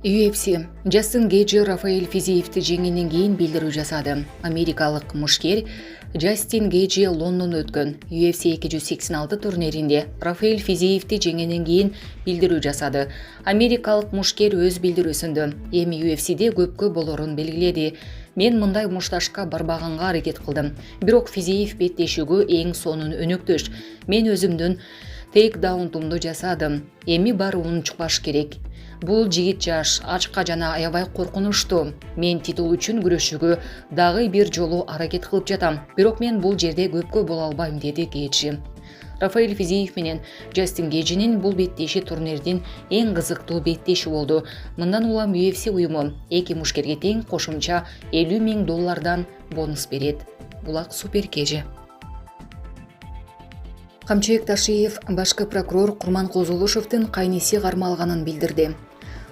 UFC Джастин Гейджи Рафаэль Физиевти жеңгенден кийин билдирүү жасады. Америкалык мушкер Джастин Гейджи Лондондо өткөн UFC 286 турниринде Рафаэль Физиевти жеңгенден кийин билдирүү жасады. Америкалык мушкер өз билдирүүсүндө эми UFC'де көпкө болорун белгиледи. Мен мындай мушташка барбаганга аракет кылдым. Бирок Физиев беттешүүгө эң сонун өнөктөш. Мен өзүмдүн тейкдаунтумду жасадым. Эми баары унчукпаш керек. Бул жигит жаш, ачка жана аябай коркунучтуу. Мен титул үчүн күрөшүүгө дагы бир жолу аракет кылып жатам. Бирок мен бул жерде көпкө боло албайм, деди Гейджи. Рафаэль Физиев менен Джастин Гейджинин бул беттеши турнирдин эң кызыктуу беттеши болду. Мындан улам UFC уюму эки мушкерге тең кошумча $50,000 бонус берет. Булак супер кежи. Камчыбек Ташиев башкы прокурор Курманкул Зулушевдин кайниси кармалганын билдирди.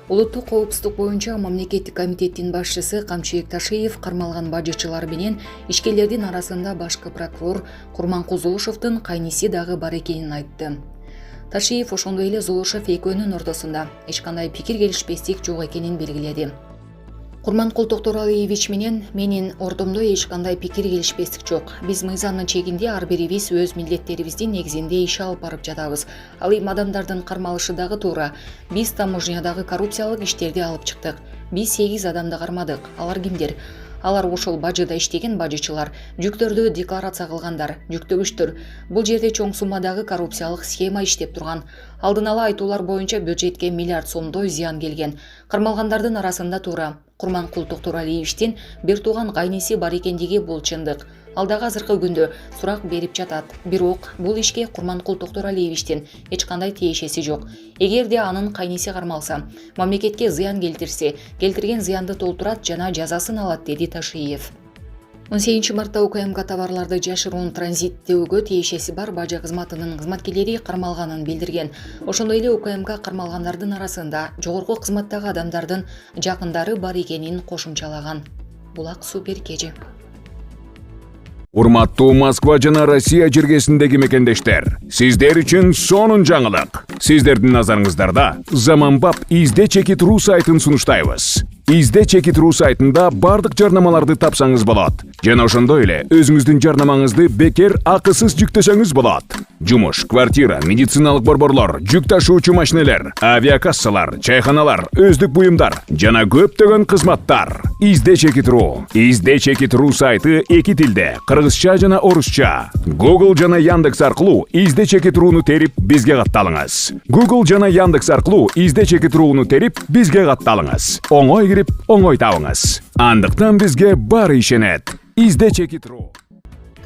Улуттук коопсуздук боюнча мамлекеттик комитеттин башчысы Камчыбек Ташиев кармалган бажычылар менен ишкерлердин арасында башкы прокурор Курманкул Зулушевдин кайниси дагы бар экенин айтты. Ташиев ошондой эле Зулушев экөөнүн ортосунда эч кандай пикир келишпестик жок экенин белгиледи. Курманкул Токторалиевич менен менин ортомдо эч кандай пикир келишпестик жок. Биз мыйзамдын чегинде ар бирибиз өз милдеттерибиздин негизинде иш алып барып жатабыз. Ал эми адамдардын кармалышы дагы туура. Биз таможнядагы коррупциялык иштерди алып чыктык. Биз 8 адамды кармадык. Алар кимдер? Алар ошол бажыда иштеген бажычылар, жүктөрдү декларация кылгандар, жүктөгүчтөр. Бул жерде чоң суммадагы коррупциялык схема иштеп турган. Алдын ала айтуулар боюнча бюджетке миллиард сомдой зыян келген. Кармалгандардын арасында туура Курманкул Токторалиевичтин бир тууган кайниси бар экендиги бул чындык. Ал дагы азыркы күндө сурак берип жатат. Бирок бул ишке Курманкул Токторалиевичтин эч кандай тиешеси жок. Эгерде анын кайниси кармалса, мамлекетке зыян келтирсе, келтирген зыянды толтурат жана жазасын алат, деди Ташиев. 18 мартта УКМК товарларды жашыруун транзиттөөгө тиешеси бар бажа кызматынын кызматкерлери кармалганын билдирген. Ошондой эле УКМК кармалгандардын арасында жогорку кызматтагы адамдардын жакындары бар экенин кошумчалаган. Булак супер кежи. Урматтуу Москва жана Россия жергесиндеги мекендештер, сиздер үчүн сонун жаңылык. Сиздердин назарыңыздарда Заманбап изде чекит.ру сайтын сунуштайбыз. Изде чекит.ру сайтында бардык жарнамаларды тапсаңыз болот. Жана ошондой эле өзүңүздүн жарнамаңызды бекер акысыз жүктөсөңүз болот. Жумуш, квартира, медициналык борборлор, жүк ташуучу машинелер, авиакассалар, чайханалар, өздүк буюмдар жана көптөгөн кызматтар. Изде чекит.ру. Изде чекит.ру сайты эки тилде, кыргызча жана орусча. Google жана Яндекс аркылуу изде чекит.руну терип бизге катталыңыз. Google жана Яндекс аркылуу изде чекит.руну терип бизге катталыңыз. Оңой кирип, оңой табыңыз. Андыктан бизге баары ишенет. Изде чекит.ру.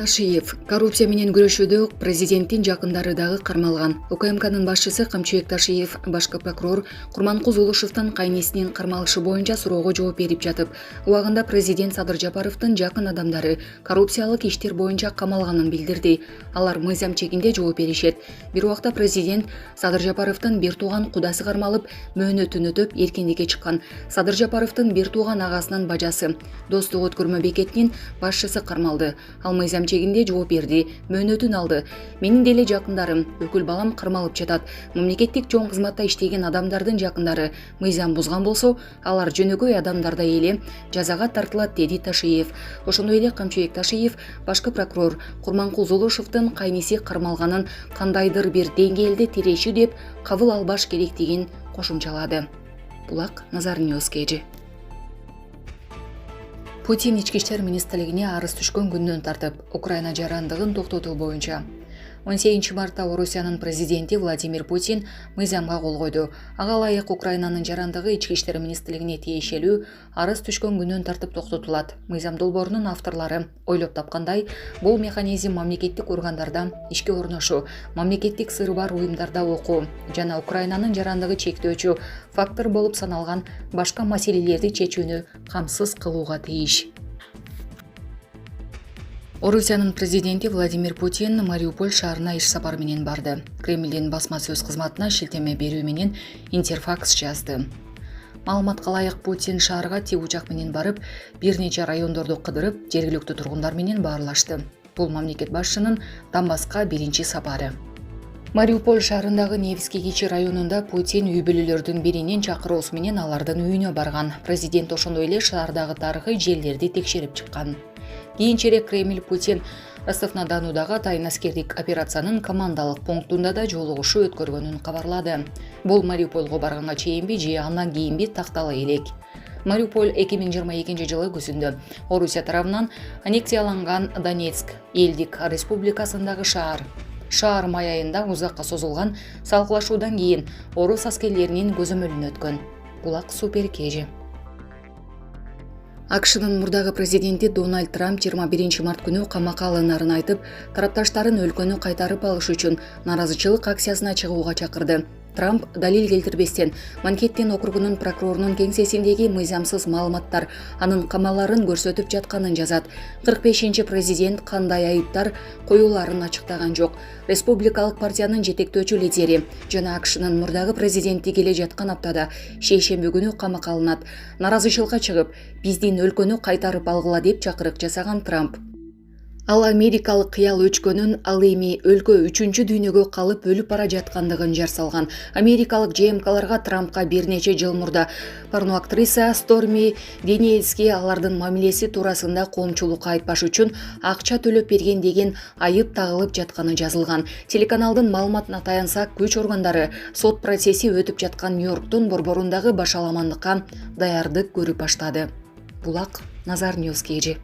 Ташиев коррупция менен күрөшүүдө президенттин жакындары дагы кармалган. УКМКнын башчысы Камчыбек Ташиев башкы прокурор Курманкул Зулушевдин кайнисинин кармалышы боюнча суроого жооп берип жатып, убагында президент Садыр Жапаровдун жакын адамдары коррупциялык иштер боюнча камалганын билдирди. Алар мыйзам чегинде жооп беришет. Бир убакта президент Садыр Жапаровдун бир тууган кудасы кармалып, мөөнөтүн өтөп эркиндикке чыккан. Садыр Жапаровдун бир тууган агасынын бажасы Достук өткөрмө бекетинин башчысы кармалды. Ал мыйзам чегинде жооп берди, мөөнөтүн алды. Менин деле жакындарым, өкүл балам кармалып жатат. Мамлекеттик чоң кызматта иштеген адамдардын жакындары мыйзам бузган болсо, алар жөнөкөй адамдардай эле жазага тартылат, деди Ташиев. Ошондой эле Камчыбек Ташиев башкы прокурор Курманкул Зулушевдин кайниси кармалганын кандайдыр бир деңгээлде тирешүү деп кабыл албаш керектигин кошумчалады. Булак Назар Ньюс кежи. Путин ички иштер министрлигине арыз түшкөн күндөн тартып, Украина жарандыгын токтотуу боюнча 18 мартта Орусиянын президенти Владимир Путин мыйзамга кол койду. Ага ылайык Украинанын жарандыгы ички иштер министрлигине тиешелүү арыз түшкөн күндөн тартып токтотулат. Мыйзам долбоорунун авторлору ойлоп тапкандай, бул механизм мамлекеттик органдарда ишке орношу, мамлекеттик сыры бар уюмдарда окуу жана Украинанын жарандыгы чектөөчү фактор болуп саналган башка маселелерди чечүүнү камсыз кылууга тийиш. Орусиянын президенти Владимир Путин Мариуполь шаарына иш сапар менен барды. Кремлдин басма сөз кызматына шилтеме берүү менен Интерфакс жазды. Маалыматка ылайык Путин шаарга тик учак менен барып, бир нече райондорду кыдырып, жергиликтүү тургундар менен баарлашты. Бул мамлекет башчынын Донбасска биринчи сапары. Мариуполь шаарындагы Невский кичи районунда Путин үй бүлөлөрдүн биринин чакыруусу менен алардын үйүнө барган. Президент ошондой эле шаардагы тарыхый жерлерди текшерип чыккан. Кийинчерээк Кремль Путин Ростов-на-Донудагы атайын аскердик операциянын командалык пунктунда да жолугушуу өткөргөнүн кабарлады. Бул Мариупольго барганга чейинби же андан кийинби тактала элек. Мариуполь 2022 жылы күзүндө Орусия тарабынан аннексияланган Донецк элдик республикасындагы шаар. Шаар майайында узакка созулган салгылашуудан кийин орус аскерлеринин көзөмөлүнө өткөн. Булак супер кежи. АКШнын мурдагы президенти Дональд Трамп 21 март күнү камакка алынарын айтып, тарапташтарын өлкөнү кайтарып алыш үчүн наразычылык акциясына чыгууга чакырды. Трамп далил келтирбестен Манхэттен округунун прокурорунун кеңсесиндеги мыйзамсыз маалыматтар анын камаларын көрсөтүп жатканын жазат. 45-чи президент кандай айыптар коюларын ачыктаган жок. Республикалык партиянын жетектөөчү лидери жана АКШнын мурдагы президенти келе жаткан аптада шейшемби күнү камакка алынат. Наразычылыкка чыгып, биздин өлкөнү кайтарып алгыла деп чакырык жасаган Трамп. Ал америкалык кыял өчкөнүн, ал эми өлкө 3-чү дүйнөгө калып өлүп бара жаткандыгын жар салган. Америкалык ЖМКларга Трампка бир нече жыл мурда порно актриса Сторми Дениэльски алардын мамилеси туурасында коомчулукка айтпаш үчүн акча төлөп берген деген айып тагылып жатканы жазылган. Телеканалдын маалыматына таянсак, күч органдары сот процесси өтүп жаткан Нью-Йорктун борборундагы башаламандыкка даярдык көрүп баштады. Булак Назар Ньюс кежи.